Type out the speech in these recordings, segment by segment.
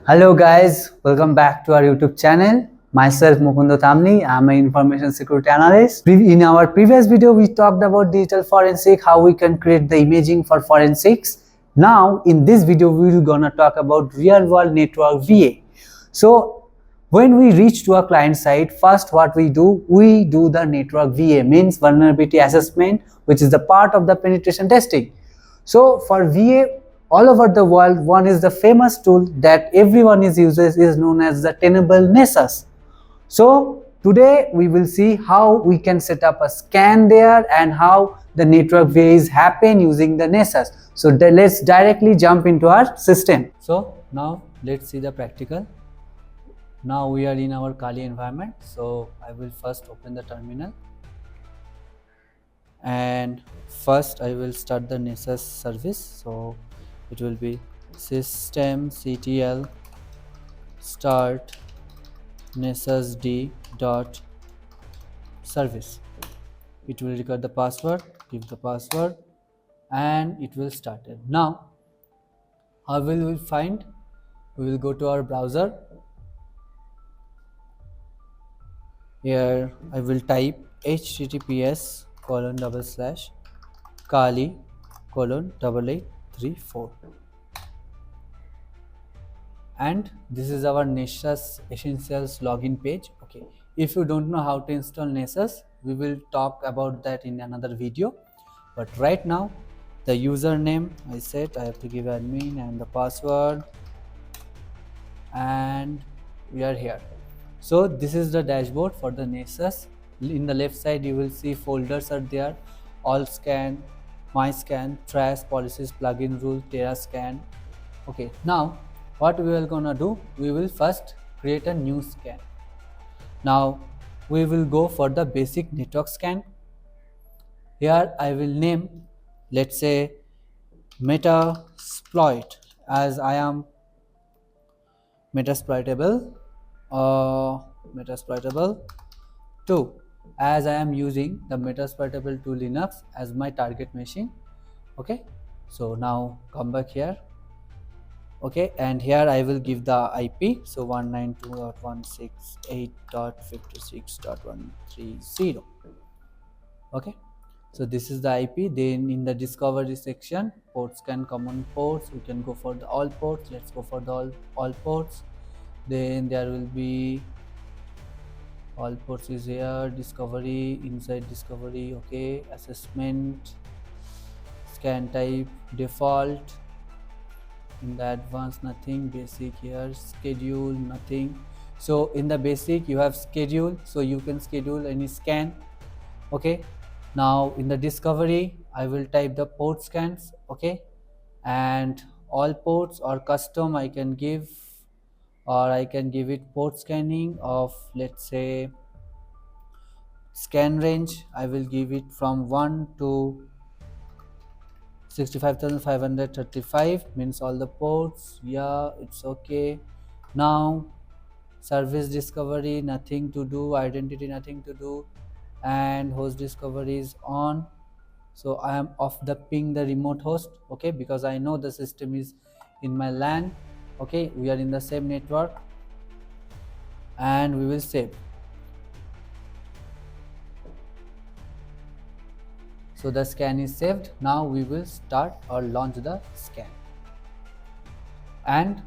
Hello guys, welcome back to our YouTube channel. Myself Mukundo Tamni, I'm an information security analyst. In our previous video, we talked about digital forensic, how we can create the imaging for forensics. Now in this video, we're gonna talk about real world network VA. So when we reach to a client site, first what we do the network VA, means vulnerability assessment, which is the part of the penetration testing. So for VA, all over the world, one is the famous tool that everyone uses is known as the Tenable Nessus. So today we will see how we can set up a scan there and how the network VAs happen using the Nessus. So let's directly jump into our system. So now let's see the practical. Now we are in our Kali environment. So I will first open the terminal. And first I will start the Nessus service. So it will be systemctl start nessusd dot service. It will record the password, give the password, and it will start it. Now how will we find? We will go to our browser. Here I will type https://kali:8834, and this is our Nessus Essentials login page. Okay, if you don't know how to install Nessus, we will talk about that in another video, but right now the username I said I have to give admin and the password, and we are here. So this is the dashboard for the Nessus. In the left side you will see folders are there: all scan, my scan, trash, policies, plugin rule, TerraScan. Okay, now what we are gonna do, we will first create a new scan. Now we will go for the basic network scan. Here I will name, let's say, Metasploit, as I am Metasploitable Metasploitable 2, as I am using the Metasploitable 2 Linux as my target machine. Okay, so now come back here. Okay, and here I will give the IP, so 192.168.56.130. okay, so this is the IP. Then in the discovery section, port scan common ports, we can go for the all ports. Let's go for the all ports. Then there will be all ports is here, discovery, inside discovery. Okay, assessment, scan type, default. In the advanced, nothing. Basic, here schedule, nothing. So in the basic you have schedule, so you can schedule any scan. Okay, now in the discovery I will type the port scans. Okay, and all ports or custom I can give, or I can give it port scanning of, let's say, scan range I will give it from 1 to 65,535, means all the ports. Yeah, it's okay. Now service discovery, nothing to do. Identity, nothing to do. And host discovery is on, so I am off the ping the remote host. Okay, because I know the system is in my LAN. Okay, we are in the same network, and we will save. So the scan is saved. Now we will start or launch the scan, and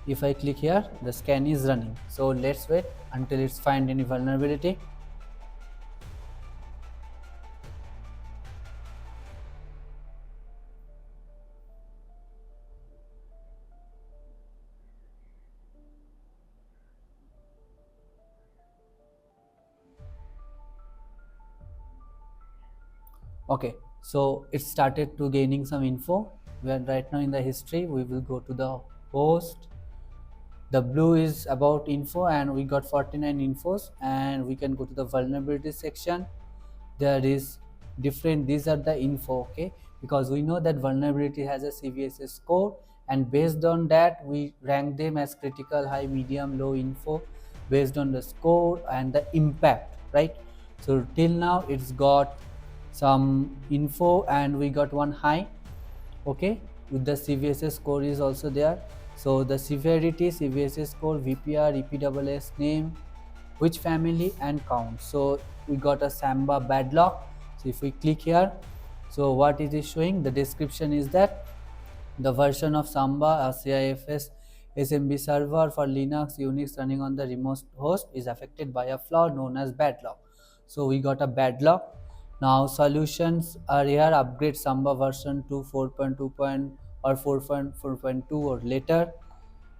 if I click here, the scan is running. So let's wait until it's find any vulnerability. Okay, so it started to gaining some info. We are right now in the history. We will go to the host. The blue is about info, and we got 49 infos, and we can go to the vulnerability section. There is different, these are the info. Okay, because we know that vulnerability has a CVSS score, and based on that we rank them as critical, high, medium, low info based on the score and the impact, right? So till now it's got some info, and we got one high. Okay, with the CVSS score is also there. So the severity, CVSS score, VPR, EPSS name, which family, and count. So we got a Samba bad luck. So if we click here, so what it is showing, the description is that the version of Samba, a CIFS SMB server for Linux, Unix running on the remote host is affected by a flaw known as bad luck. So we got a bad luck. Now solutions are here: upgrade Samba version to 4.2 or 4.4.2 or later.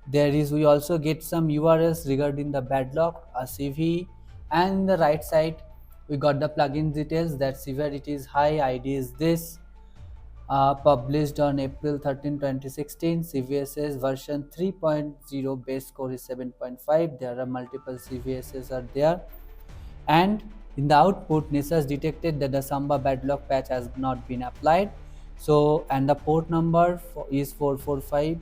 There is, we also get some URLs regarding the bad luck, a CV, and in the right side we got the plugin details, that severity is high, ID is this, published on April 13, 2016, CVSS version 3.0, base score is 7.5, there are multiple CVSS are there, and in the output Nessus detected that the Samba bad luck patch has not been applied. So, and the port number is 445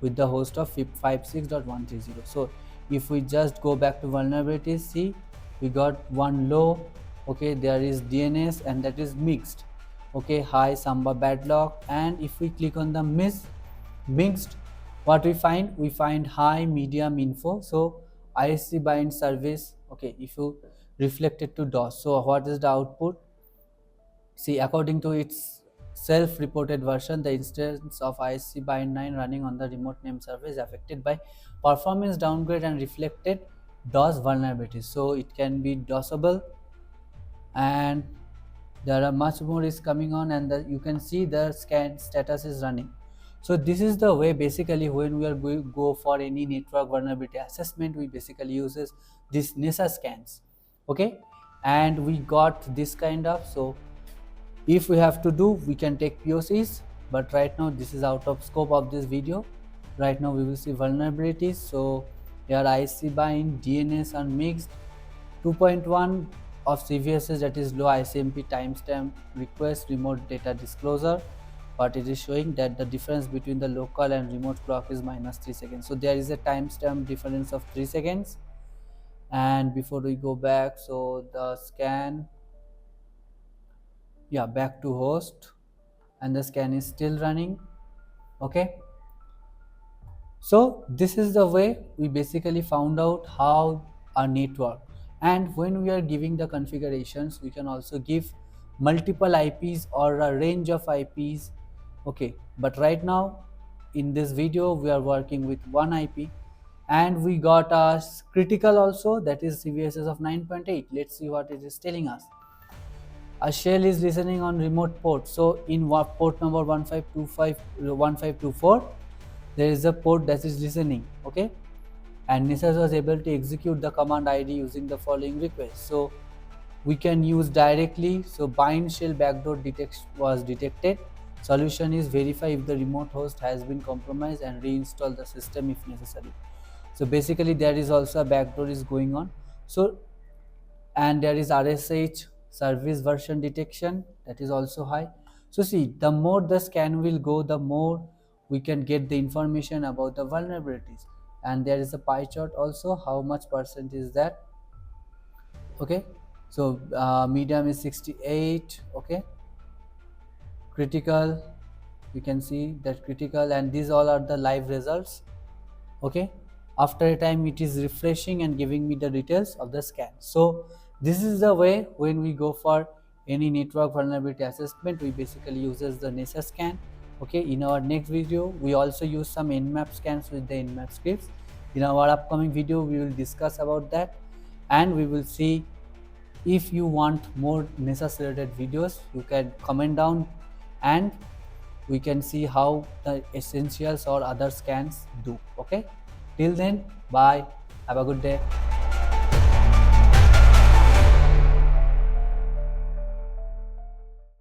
with the host of 56.130. So if we just go back to vulnerabilities, see, we got one low, okay, there is DNS and that is mixed, okay, high Samba bad luck. And if we click on the mixed, what we find high, medium, info. So ISC bind service, okay, if you reflect it to DOS, so what is the output? See, according to its self-reported version, the instance of ISC bind 9 running on the remote name server is affected by performance downgrade and reflected DOS vulnerabilities. So it can be DOSable, and there are much more is coming on, and you can see the scan status is running. So this is the way basically when we are going to go for any network vulnerability assessment, we basically uses this Nessus scans, okay, and we got this kind of. So if we have to do, we can take POCs, but right now this is out of scope of this video. Right now we will see vulnerabilities. So here IC bind, DNS are mixed, 2.1 of CVSS, that is low ICMP timestamp request, remote data disclosure, but it is showing that the difference between the local and remote clock is -3 seconds. So there is a timestamp difference of 3 seconds. And before we go back, so the scan, yeah, back to host, and the scan is still running, okay. So this is the way we basically found out how our network. And when we are giving the configurations, we can also give multiple IPs or a range of IPs, okay, but right now in this video we are working with one IP, and we got a critical also, that is CVSS of 9.8. Let's see what it is telling us. A shell is listening on remote port. So in port number 1524, there is a port that is listening, okay, and Nessus was able to execute the command ID using the following request. So we can use directly. So bind shell backdoor was detected. Solution is verify if the remote host has been compromised and reinstall the system if necessary. So basically there is also a backdoor is going on. So, and there is RSH service version detection, that is also high. So see, the more the scan will go, the more we can get the information about the vulnerabilities. And there is a pie chart also, how much percent is that, okay. So medium is 68, okay, critical, you can see that critical, and these all are the live results, okay. After a time it is refreshing and giving me the details of the scan. So this is the way when we go for any network vulnerability assessment, we basically uses the Nessus scan, okay. In our next video we also use some nmap scans with the nmap scripts. In our upcoming video we will discuss about that, and we will see. If you want more Nessus related videos, you can comment down and we can see how the essentials or other scans do, okay. Till then, bye, have a good day.